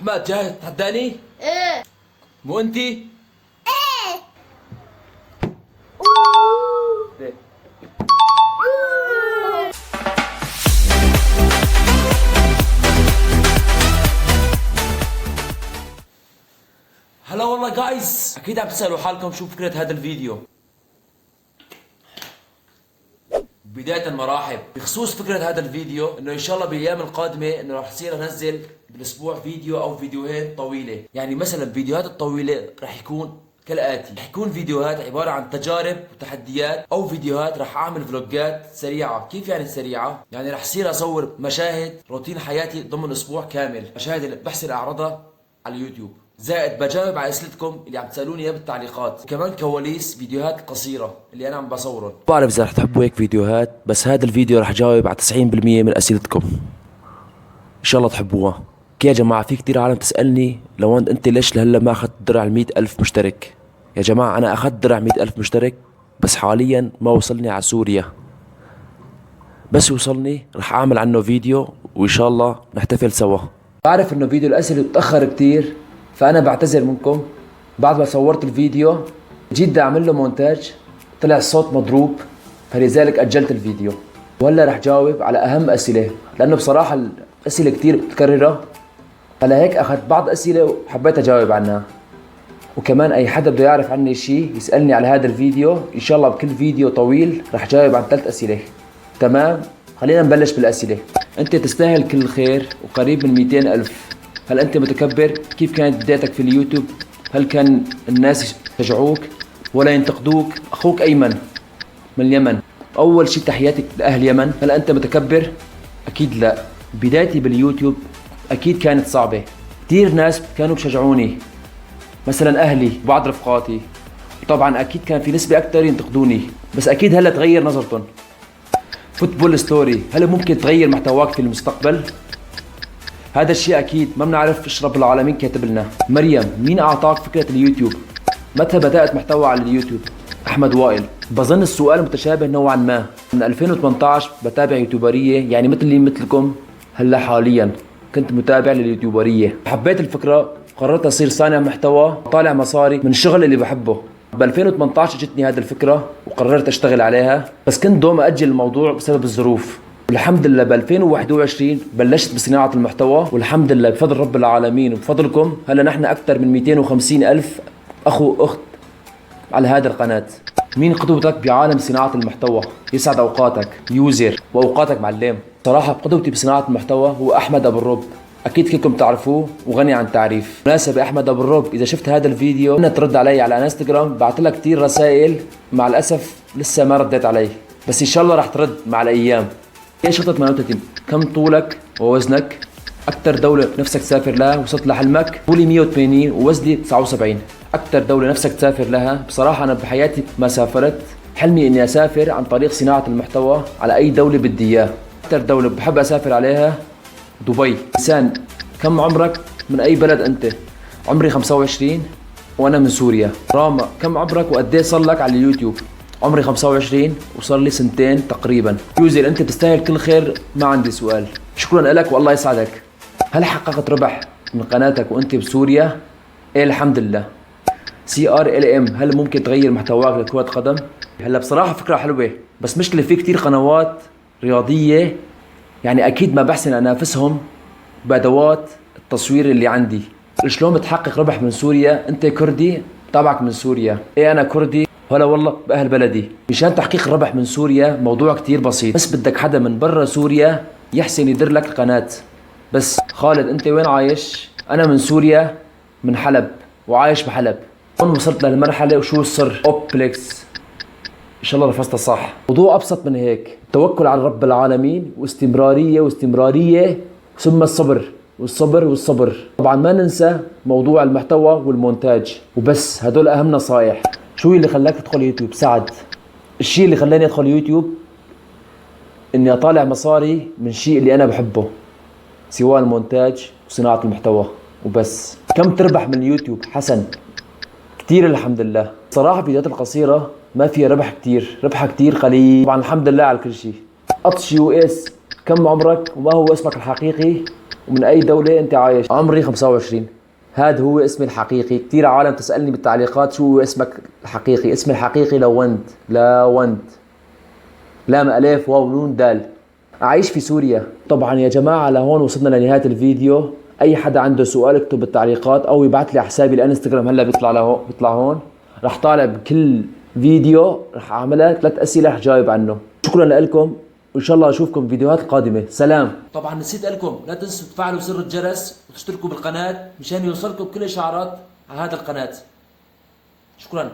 احمد جاهز تتحداني؟ ايه. مو انتي؟ ايه. ليه؟ هلا والله جايز، اكيد عم تسألوا حالكم شو فكرة هذا الفيديو. بداية مرحب بخصوص فكرة هذا الفيديو، انه ان شاء الله بالايام القادمة انه رح يصير انزل بالاسبوع فيديو او فيديوهين طويلة. يعني مثلا الفيديوهات الطويلة رح يكون كالآتي، رح يكون فيديوهات عبارة عن تجارب وتحديات، او فيديوهات رح اعمل فلوجات سريعة. كيف يعني سريعة؟ يعني رح يصير اصور مشاهد روتين حياتي ضمن اسبوع كامل، مشاهد اللي بحسن اعرضها على اليوتيوب، زائد بجاوب على اسئلتكم اللي عم تسالوني اياها بالتعليقات، وكمان كواليس فيديوهات قصيره اللي انا عم بصورهم. بعرف اذا رح تحبوا هيك فيديوهات، بس هذا الفيديو رح جاوب على 90% من اسئلتكم، ان شاء الله تحبوها. يا جماعه في كثير عالم تسالني لو انت ليش لهلا ما اخذت درع ال 100,000 مشترك. يا جماعه انا اخذت درع 100,000 مشترك، بس حاليا ما وصلني على سوريا. بس وصلني رح اعمل عنه فيديو، وان شاء الله نحتفل سوا. بعرف انه فيديو الاسئله تاخر كثير، فانا بعتذر منكم. بعد ما صورت الفيديو جيت بدي اعمل له مونتاج، طلع الصوت مضروب، فلذلك اجلت الفيديو. وهلا رح جاوب على اهم اسئله، لانه بصراحه الاسئله كثير متكرره، فلهيك اخذت بعض اسئله وحبيت اجاوب عنها. وكمان اي حدا بده يعرف عني شيء يسالني على هذا الفيديو، ان شاء الله بكل فيديو طويل رح جاوب عن 3 اسئله. تمام؟ خلينا نبلش بالاسئله. انت تستاهل كل الخير وقريب من 200,000. هل انت متكبر؟ كيف كانت بدايتك في اليوتيوب؟ هل كان الناس يشجعوك ولا ينتقدوك؟ اخوك ايمن من اليمن. اول شيء تحياتك لاهل اليمن. هل انت متكبر؟ اكيد لا. بدايتي باليوتيوب اكيد كانت صعبه، كثير ناس كانوا بشجعوني، مثلا اهلي وبعض رفقاتي، وطبعا اكيد كان في نسبه اكثر ينتقدوني، بس اكيد هلا تغير نظرتهم. فوتبول ستوري، هل ممكن تغير محتواك في المستقبل؟ هذا الشيء اكيد ما بنعرف، ايش رب العالمين كاتب لنا. مريم، مين اعطاك فكره اليوتيوب؟ متى بدات محتوى على اليوتيوب؟ احمد وائل. بظن السؤال متشابه نوعا ما. من 2018 بتابع يوتيوبريه، يعني مثلي مثلكم هلا حاليا كنت متابع لليوتيوبريه. حبيت الفكره، قررت اصير صانع محتوى وطالع مصاري من الشغل اللي بحبه. ب 2018 اجتني هذه الفكره وقررت اشتغل عليها، بس كنت دوم اجل الموضوع بسبب الظروف. والحمد لله ب 2021 بلشت بصناعه المحتوى، والحمد لله بفضل رب العالمين وبفضلكم هلا نحن اكثر من 250,000 اخو واخت على هذه القناه. مين قدوتك بعالم صناعه المحتوى؟ يسعد اوقاتك يوزر واوقاتك معلم. صراحه قدوتي بصناعه المحتوى هو احمد ابو الرب، اكيد كلكم تعرفوه وغني عن التعريف. مناسبة احمد ابو الرب، اذا شفت هذا الفيديو انك ترد علي على انستغرام، بعت لك كثير رسائل، مع الاسف لسه ما رديت علي، بس ان شاء الله رح ترد مع الايام. ايش خطة منوتتي؟ كم طولك ووزنك؟ اكثر دولة نفسك تسافر لها وصلت لحلمك؟ طولي 180 ووزني 79. اكثر دولة نفسك تسافر لها؟ بصراحة انا بحياتي ما سافرت، حلمي اني اسافر عن طريق صناعة المحتوى على اي دولة بدي اياه. اكثر دولة بحب اسافر عليها دبي. إنسان، كم عمرك؟ من أي بلد أنت؟ عمري 25 وأنا من سوريا. راما، كم عمرك وقديه صار لك على اليوتيوب؟ عمري 25 وصار لي 2 تقريبا. يوزر، أنت بتستاهل كل خير، ما عندي سؤال. شكرا لك والله يسعدك. هل حققت ربح من قناتك وأنت بسوريا؟ إيه الحمد لله. CRLM، هل ممكن تغير محتواك لكرة قدم؟ هلا بصراحة فكرة حلوة، بس مشكلة في كتير قنوات رياضية، يعني اكيد ما بحسن انافسهم بادوات التصوير اللي عندي. شلون بتحقق ربح من سوريا؟ انت كردي تابعك من سوريا. ايه انا كردي، هلا والله باهل بلدي. مشان تحقيق الربح من سوريا موضوع كتير بسيط، بس بدك حدا من برا سوريا يحسن يدير لك القناة. بس خالد، انت وين عايش؟ انا من سوريا، من حلب، وعايش بحلب. هون وصلت لهالمرحلة، وشو السر؟ اوبليكس، ان شاء الله لفظتها صح. موضوع ابسط من هيك، توكل على رب العالمين واستمراريه ثم الصبر والصبر والصبر. طبعا ما ننسى موضوع المحتوى والمونتاج وبس، هدول اهم نصايح. شو اللي خلاك تدخل يوتيوب؟ سعد. الشيء اللي خلاني ادخل يوتيوب اني اطالع مصاري من شيء اللي انا بحبه، سواء المونتاج وصناعه المحتوى وبس. كم تربح من اليوتيوب؟ حسن، كثير الحمد لله. صراحه الفيديوهات القصيره ما فيها ربح كتير، ربحها كتير قليل. طبعا الحمد لله على كل شيء. US، كم عمرك وما هو اسمك الحقيقي؟ ومن أي دولة أنت عايش؟ عمري 25. هذا هو اسمي الحقيقي. كثير عالم تسألني بالتعليقات شو هو اسمك الحقيقي. اسمي الحقيقي لوند. لوند، لام ألف واو نون دال. أعيش في سوريا. طبعا يا جماعة لهون وصلنا لنهاية الفيديو. أي حدا عنده سؤال اكتب بالتعليقات أو يبعث لي على حسابي الانستغرام، هلا بيطلع هون. رح طالع بكل فيديو رح أعملها 3 أسئلة رح جاوب عنه. شكرا لكم وإن شاء الله أشوفكم فيديوهات قادمة. سلام. طبعا نسيت لكم لا تنسوا تفعلوا زر الجرس وتشتركوا بالقناة مشان يوصلكم كل إشعارات على هذا القناة. شكرا.